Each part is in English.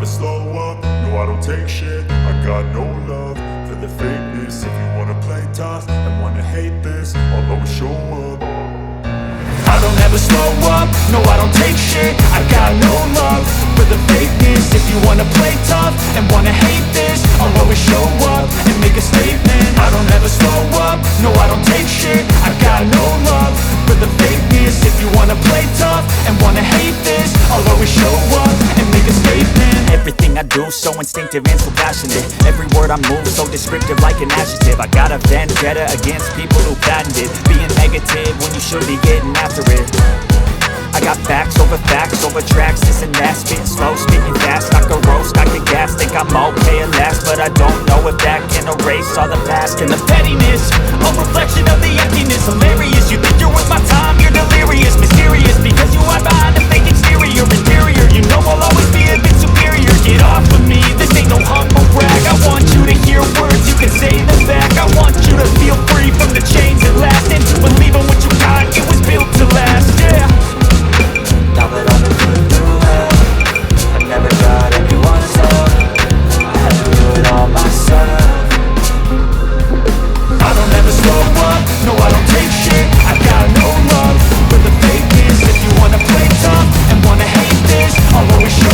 slow up, no I don't take shit. I got no love for the fakeness. If you wanna play tough and wanna hate this, I'll always show up. I don't ever slow up, no I don't take shit. I got no love for the fakeness. If you wanna play tough and wanna hate this, I'll always show up and make a statement. I don't ever slow up, no I don't take shit. I got no love for the fakeness. If you wanna play tough and wanna hate this, I'll always show up and make a statement. Everything I do so instinctive and so passionate. Every word I move so descriptive like an adjective. I got a vendetta against people who patented being negative when you should be getting after it. I got facts over tracks, this and that. Spitting slow, speaking fast, I can roast, I can gas. Think I'm okay at last, but I don't know if that can erase all the past. And the pettiness, a reflection of the emptiness. Hilarious, you think you're worth my time, you're delirious. Mysterious, because you hide behind a fake exterior. Interior, you know I'll always be a bit superior. Get off of me, this ain't no humble brag. I want you to hear words, you can say them back. I want you to feel free from the chains that last, and to believe in what you got, it was built to last, yeah. Now that I've been through hell, I never got anyone's help. I had to do it all myself. I don't ever slow up, no I don't take shit. I got no love for the fakeness. If you wanna play tough and wanna hate this, I'll always show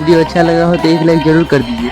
video अच्छा लगा हो तो एक like ज़रूर कर दीजिए।